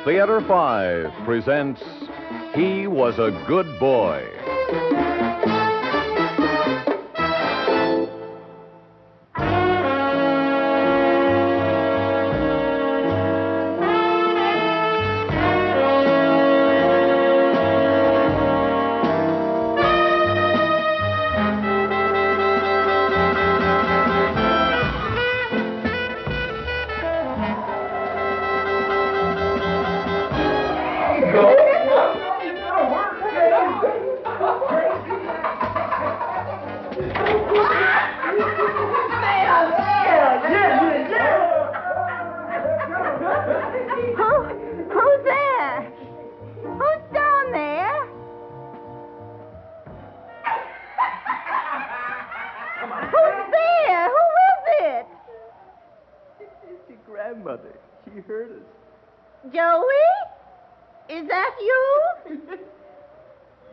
Theater 5 presents He Was a Good Boy. Who's there? Who's down there? Who's there? Who is it? It's your grandmother. She heard us. Joey? Is that you?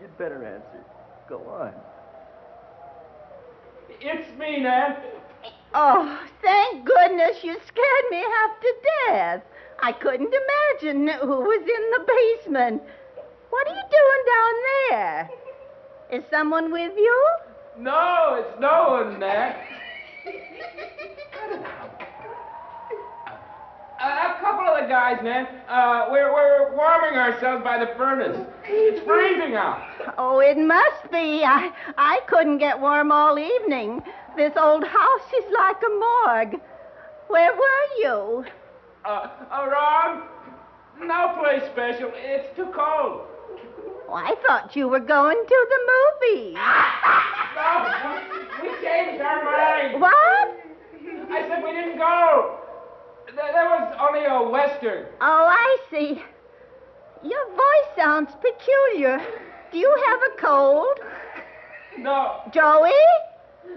You'd better answer. Go on. It's me, Nan. Oh, thank goodness you scared me half to death. I couldn't imagine who was in the basement. What are you doing down there? Is someone with you? No, it's no one, Nan. A couple of the guys, Nan. We're warming ourselves by the furnace. It's freezing out. Oh, it must be. I couldn't get warm all evening. This old house is like a morgue. Where were you? Ron, no place special. It's too cold. Oh, I thought you were going to the movies. No, we changed our mind. What? I said we didn't go. There was only a Western. Oh, I see. Your voice sounds peculiar. Do you have a cold? No. Joey?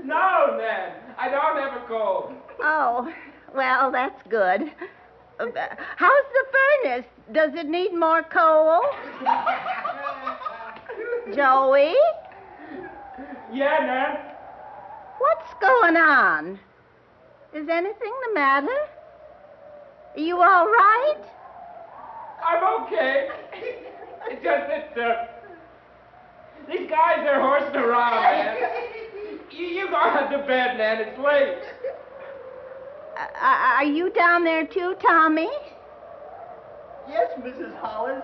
No, Nan. I don't have a cold. Oh, well, that's good. How's the furnace? Does it need more coal? Joey? Yeah, Nan. What's going on? Is anything the matter? Are you all right? I'm okay. It's just that these guys are horsing around, man. You go on to bed, Nan. It's late. Are you down there too, Tommy? Yes, Mrs. Hollis.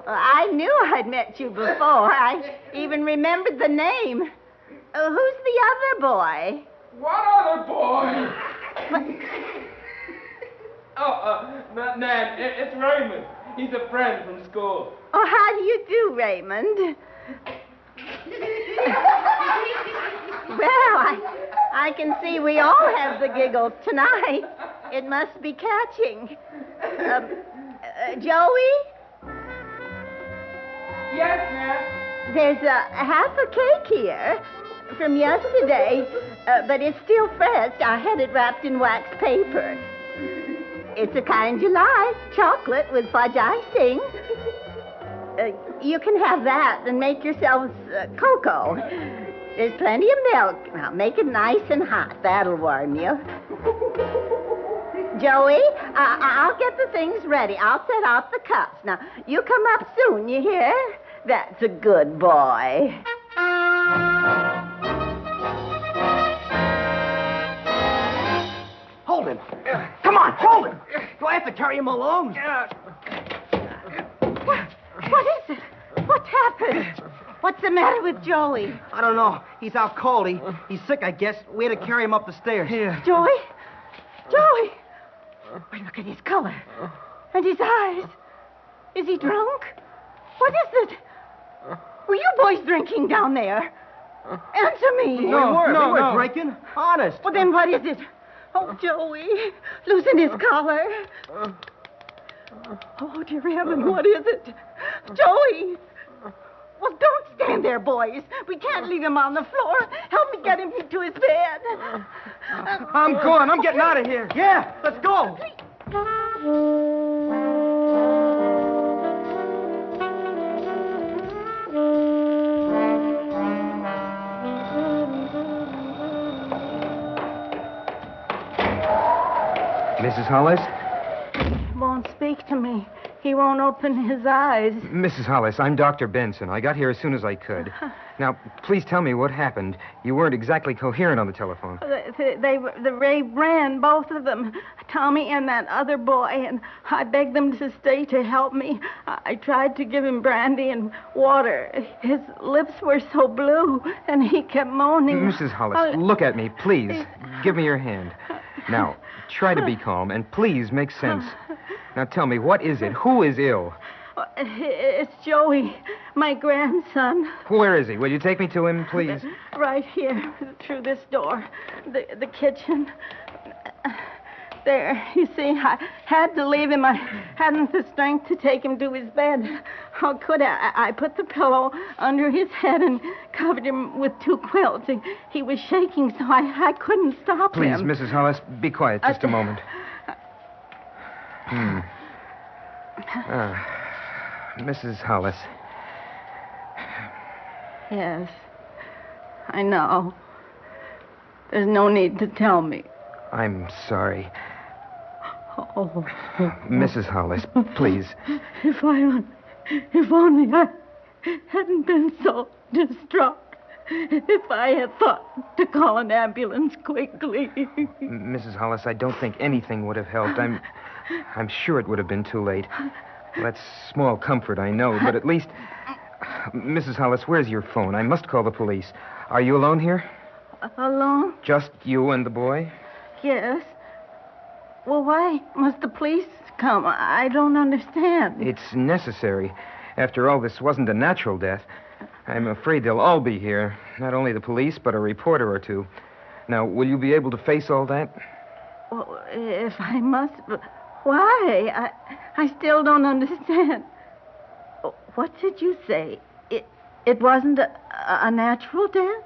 I knew I'd met you before. I even remembered the name. Who's the other boy? What other boy? Nan, it's Raymond. He's a friend from school. Oh, how do you do, Raymond? Well, I can see we all have the giggles tonight. It must be catching. Joey? Yes, Nan. There's half a cake here from yesterday, but it's still fresh. I had it wrapped in wax paper. It's the kind you like, chocolate with fudge icing. You can have that and make yourselves cocoa. There's plenty of milk. Now, make it nice and hot. That'll warm you. Joey, I'll get the things ready. I'll set out the cups. Now, you come up soon, you hear? That's a good boy. Hold him. Come on, hold him. Do I have to carry him along? What is it? What's happened? What's the matter with Joey? I don't know. He's out cold. He's sick, I guess. We had to carry him up the stairs. Here. Joey? Joey! Wait, look at his color. And his eyes. Is he drunk? What is it? Were you boys drinking down there? Answer me. We were drinking. Honest. Well, then what is it? Oh, Joey, loosen his collar. Oh, dear heaven, what is it? Joey! Well, don't stand there, boys. We can't leave him on the floor. Help me get him to his bed. I'm going. I'm getting out of here. Yeah, let's go. Mrs. Hollis? Won't speak to me. He won't open his eyes. Mrs. Hollis, I'm Dr. Benson. I got here as soon as I could. Now, please tell me what happened. You weren't exactly coherent on the telephone. The Ray ran, both of them, Tommy and that other boy, and I begged them to stay to help me. I tried to give him brandy and water. His lips were so blue, and he kept moaning. Mrs. Hollis, look at me, please. Give me your hand. Now, try to be calm, and please make sense. Now, tell me, what is it? Who is ill? It's Joey, my grandson. Where is he? Will you take me to him, please? Right here, through this door. The kitchen. There, you see, I had to leave him. I hadn't the strength to take him to his bed. How could I? I put the pillow under his head and covered him with 2 quilts. He was shaking, so I couldn't stop him. Please, Mrs. Hollis, be quiet just a moment. Mrs. Hollis. Yes, I know. There's no need to tell me. I'm sorry. Oh. Mrs. Hollis, please. If only I hadn't been so distraught. If I had thought to call an ambulance quickly. Mrs. Hollis, I don't think anything would have helped. I'm sure it would have been too late. Well, that's small comfort, I know, but at least... Mrs. Hollis, where's your phone? I must call the police. Are you alone here? Alone? Just you and the boy? Yes. Well, why must the police come? I don't understand. It's necessary. After all, this wasn't a natural death. I'm afraid they'll all be here. Not only the police, but a reporter or 2. Now, will you be able to face all that? Well, if I must... Why? I still don't understand. What did you say? It wasn't a natural death?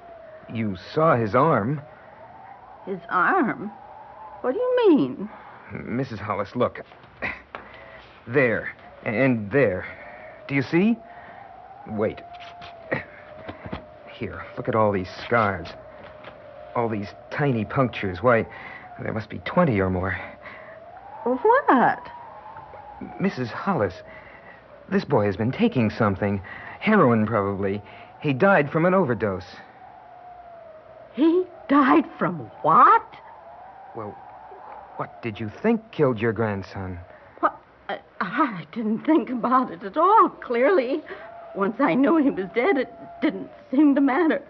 You saw his arm. His arm? What do you mean? Mrs. Hollis, look. There. And there. Do you see? Wait. Here, look at all these scars. All these tiny punctures. Why, there must be 20 or more. What? Mrs. Hollis, this boy has been taking something. Heroin, probably. He died from an overdose. He died from what? Well, what did you think killed your grandson? What? I didn't think about it at all, clearly. Once I knew he was dead, it didn't seem to matter.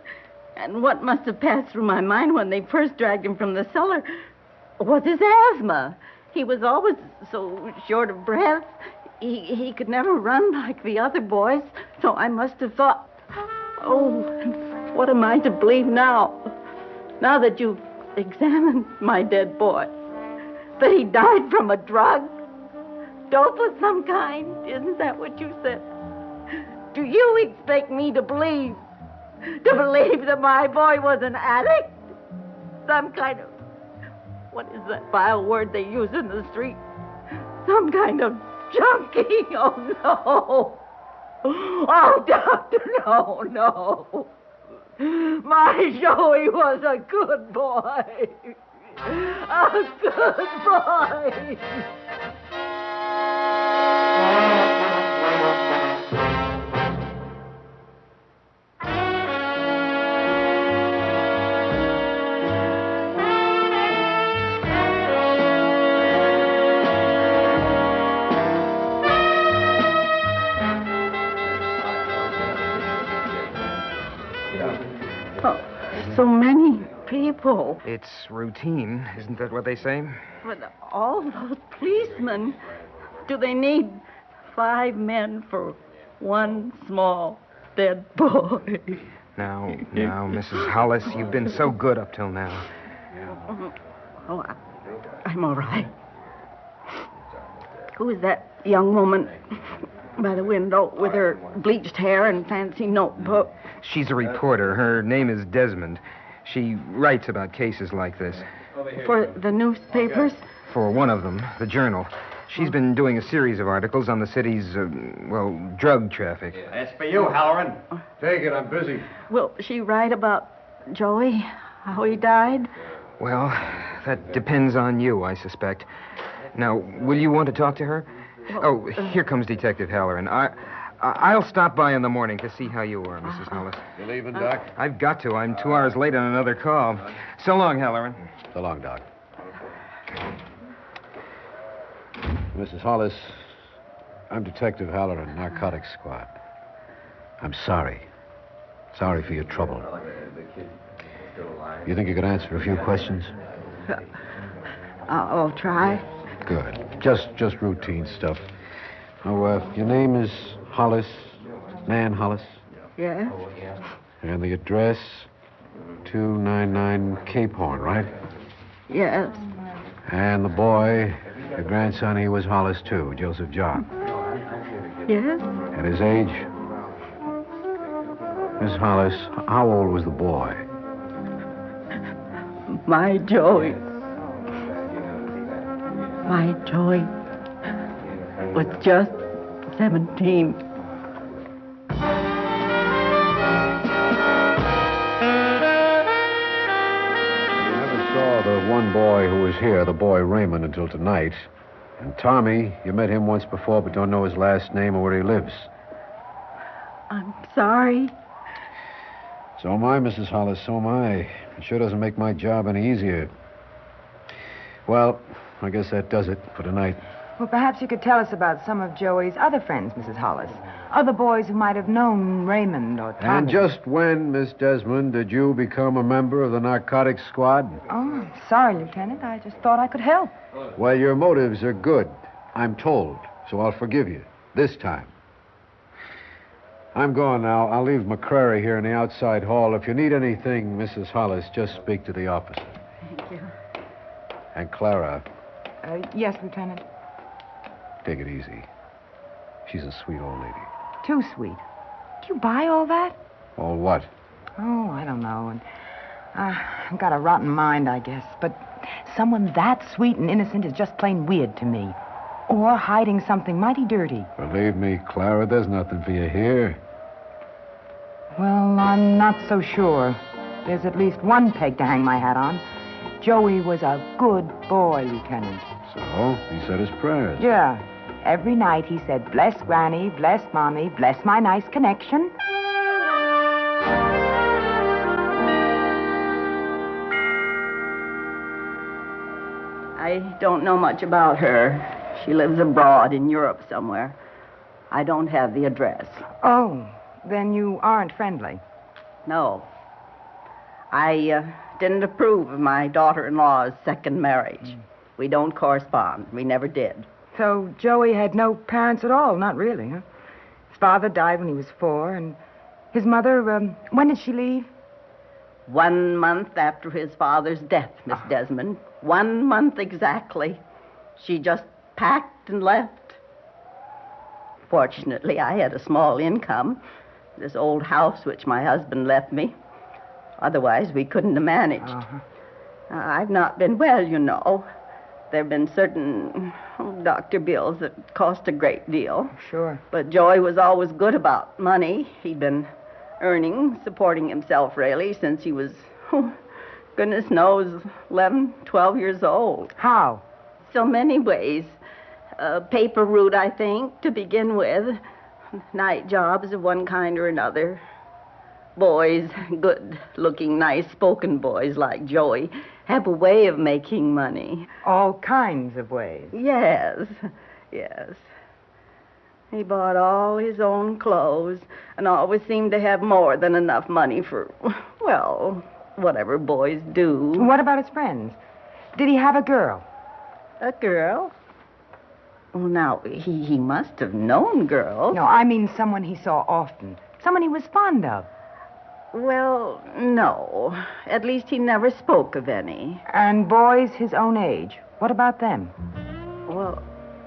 And what must have passed through my mind when they first dragged him from the cellar was his asthma. He was always so short of breath. He could never run like the other boys, so I must have thought, oh, what am I to believe now? Now that you've examined my dead boy, that he died from a drug? Dope of some kind? Isn't that what you said? Do you expect me to believe that my boy was an addict? Some kind of... What is that vile word they use in the street? Some kind of junkie? Oh, no. Oh, doctor, no. My Joey was a good boy. A good boy. So many people. It's routine, isn't that what they say? But all those policemen, do they need 5 men for one small dead boy? Now, Mrs. Hollis, you've been so good up till now. Oh, I'm all right. Who is that young woman by the window with her bleached hair and fancy notebook? She's a reporter. Her name is Desmond. She writes about cases like this. For the newspapers? For one of them, the Journal. She's been doing a series of articles on the city's, drug traffic. That's for you, Halloran. Take it, I'm busy. Will she write about Joey, how he died? Well, that depends on you, I suspect. Now, will you want to talk to her? Oh, here comes Detective Halloran. I'll stop by in the morning to see how you are, Mrs. Hollis. You leaving, Doc? I've got to. I'm 2 hours late on another call. So long, Halloran. So long, Doc. Mrs. Hollis, I'm Detective Halloran, Narcotics Squad. I'm sorry. Sorry for your trouble. You think you could answer a few questions? I'll try. Good. Just routine stuff. Oh, your name is Hollis, Nan Hollis? Yes? And the address, 299 Cape Horn, right? Yes. And the boy, your grandson, he was Hollis, too, Joseph John. Yes? And his age? Miss Hollis, how old was the boy? My Joey. My Joey was just 17. The one boy who was here, the boy Raymond, until tonight. And Tommy, you met him once before, but don't know his last name or where he lives. I'm sorry. So am I, Mrs. Hollis, so am I. It sure doesn't make my job any easier. Well, I guess that does it for tonight. Well, perhaps you could tell us about some of Joey's other friends, Mrs. Hollis. Other boys who might have known Raymond or Tommy. And just when, Miss Desmond, did you become a member of the Narcotics Squad? Oh, sorry, Lieutenant. I just thought I could help. Well, your motives are good, I'm told, so I'll forgive you. This time. I'm going now. I'll leave McCrary here in the outside hall. If you need anything, Mrs. Hollis, just speak to the officer. Thank you. And Clara, Yes, Lieutenant. take it easy. She's a sweet old lady. Too sweet. Do you buy all that? All what? Oh, I don't know. And I've got a rotten mind, I guess. But someone that sweet and innocent is just plain weird to me. Or hiding something mighty dirty. Believe me, Clara, there's nothing for you here. Well, I'm not so sure. There's at least one peg to hang my hat on. Joey was a good boy, Lieutenant. So, he said his prayers. Yeah. Every night he said, bless Granny, bless Mommy, bless my nice connection. I don't know much about her. She lives abroad in Europe somewhere. I don't have the address. Oh, then you aren't friendly. No. I didn't approve of my daughter-in-law's second marriage. We don't correspond. We never did. So Joey had no parents at all, not really, huh? His father died when he was 4, and his mother, when did she leave? 1 month after his father's death, Miss Desmond. 1 month exactly. She just packed and left. Fortunately, I had a small income. This old house which my husband left me. Otherwise, we couldn't have managed. I've not been well, you know. There have been certain doctor bills that cost a great deal. Sure. But Joey was always good about money. He'd been earning, supporting himself, really, since he was, goodness knows, 11, 12 years old. How? So many ways. Paper route, I think, to begin with. Night jobs of one kind or another. Boys, good-looking, nice-spoken boys like Joey, have a way of making money. All kinds of ways. Yes. He bought all his own clothes and always seemed to have more than enough money for, well, whatever boys do. What about his friends? Did he have a girl? A girl? Well, now, he must have known girls. No, I mean someone he saw often. Someone he was fond of. Well, no. At least he never spoke of any. And boys his own age. What about them? Well,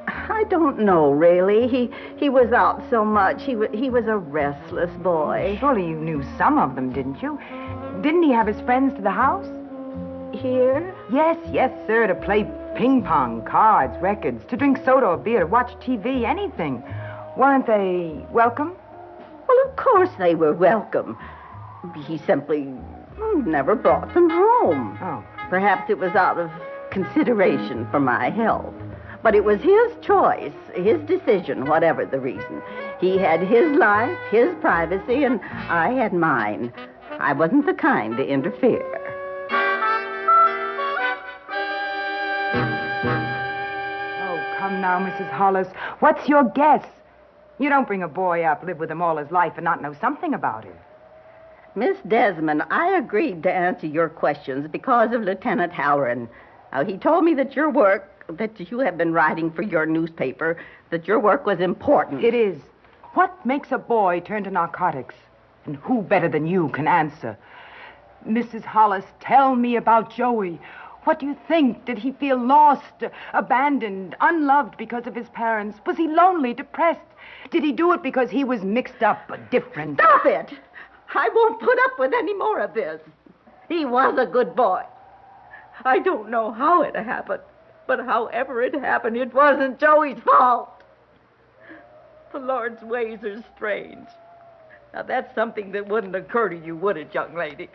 I don't know, really. He was out so much. He was a restless boy. Surely you knew some of them, didn't you? Didn't he have his friends to the house? Here? Yes, sir, to play ping pong, cards, records, to drink soda or beer, to watch TV, anything. Weren't they welcome? Well, of course they were welcome. He simply never brought them home. Oh. Perhaps it was out of consideration for my health. But it was his choice, his decision, whatever the reason. He had his life, his privacy, and I had mine. I wasn't the kind to interfere. Oh, come now, Mrs. Hollis. What's your guess? You don't bring a boy up, live with him all his life, and not know something about him. Miss Desmond, I agreed to answer your questions because of Lieutenant Halloran. Now, he told me that your work, that you have been writing for your newspaper, that your work was important. It is. What makes a boy turn to narcotics? And who better than you can answer? Mrs. Hollis, tell me about Joey. What do you think? Did he feel lost, abandoned, unloved because of his parents? Was he lonely, depressed? Did he do it because he was mixed up, different? Stop it! I won't put up with any more of this. He was a good boy. I don't know how it happened, but however it happened, it wasn't Joey's fault. The Lord's ways are strange. Now, that's something that wouldn't occur to you, would it, young lady?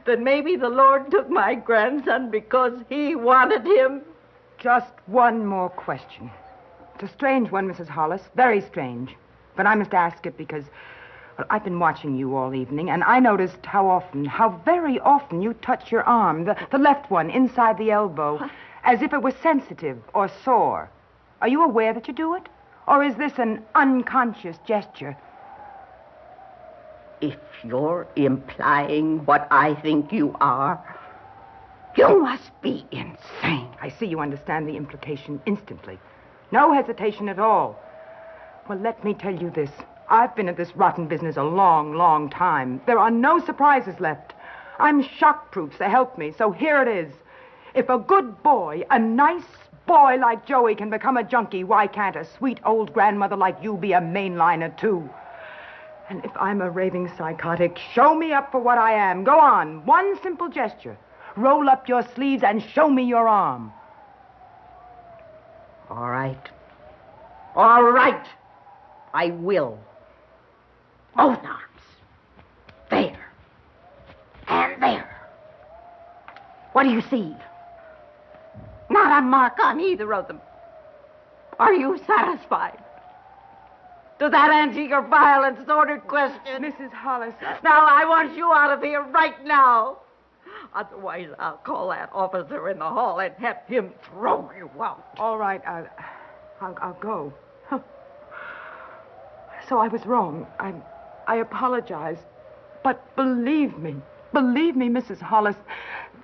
That maybe the Lord took my grandson because he wanted him? Just one more question. It's a strange one, Mrs. Hollis, very strange. But I must ask it because, well, I've been watching you all evening, and I noticed how very often you touch your arm, the left one, inside the elbow, as if it was sensitive or sore. Are you aware that you do it? Or is this an unconscious gesture? If you're implying what I think you are, you must be insane. I see you understand the implication instantly. No hesitation at all. Well, let me tell you this. I've been at this rotten business a long, long time. There are no surprises left. I'm shock-proof, so help me. So here it is. If a good boy, a nice boy like Joey can become a junkie, why can't a sweet old grandmother like you be a mainliner, too? And if I'm a raving psychotic, show me up for what I am. Go on. One simple gesture. Roll up your sleeves and show me your arm. All right. All right. I will. Both arms. There. And there. What do you see? Not a mark on either of them. Are you satisfied? Does that answer your vile and sordid question? Mrs. Hollis. Now, I want you out of here right now. Otherwise, I'll call that officer in the hall and have him throw you out. All right, I'll go. So I was wrong. I apologize. But believe me, Mrs. Hollis,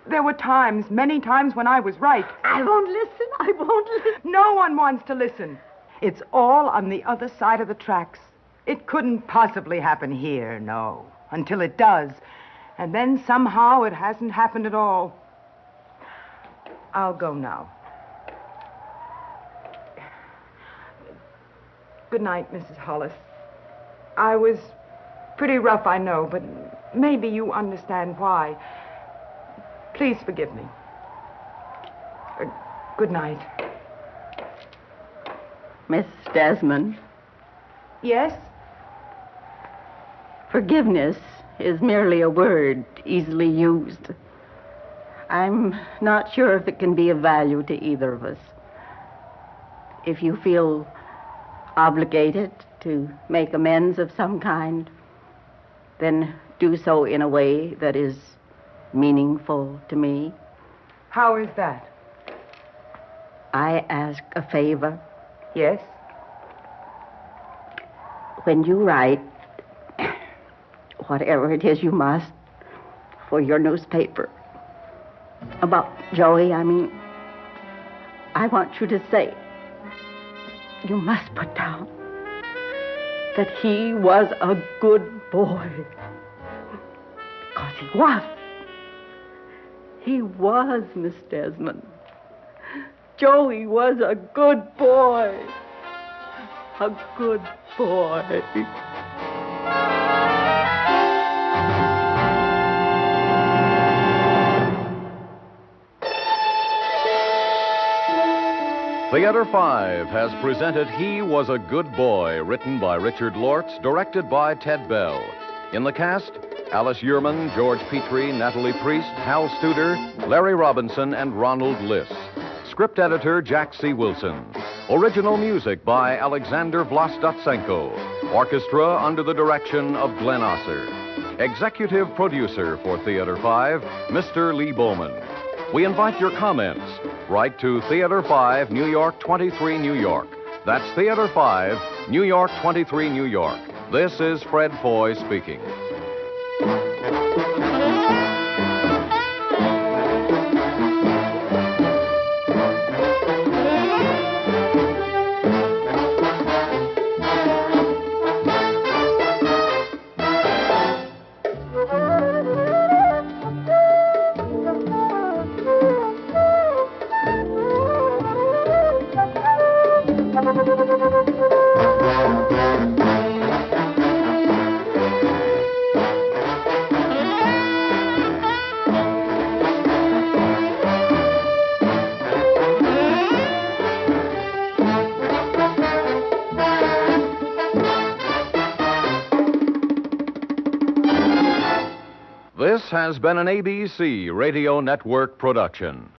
there were times, many times when I was right. I won't listen. I won't listen. No one wants to listen. It's all on the other side of the tracks. It couldn't possibly happen here, no, until it does. And then somehow it hasn't happened at all. I'll go now. Good night, Mrs. Hollis. I was pretty rough, I know, but maybe you understand why. Please forgive me. Good night. Miss Desmond. Yes? Forgiveness is merely a word easily used. I'm not sure if it can be of value to either of us. If you feel obligated to make amends of some kind, then do so in a way that is meaningful to me. How is that? I ask a favor. Yes? When you write, whatever it is you must, for your newspaper, about Joey, I mean, I want you to say, you must put down that he was a good boy. Because he was. He was, Miss Desmond. Joey was a good boy. A good boy. Theater 5 has presented He Was a Good Boy, written by Richard Lortz, directed by Ted Bell. In the cast, Alice Yearman, George Petrie, Natalie Priest, Hal Studer, Larry Robinson, and Ronald Liss. Script editor, Jack C. Wilson. Original music by Alexander Vlastotsenko. Orchestra under the direction of Glenn Osser. Executive producer for Theater 5, Mr. Lee Bowman. We invite your comments. Write to Theater 5, New York 23, New York. That's Theater 5, New York 23, New York. This is Fred Foy speaking. This has been an ABC Radio Network production.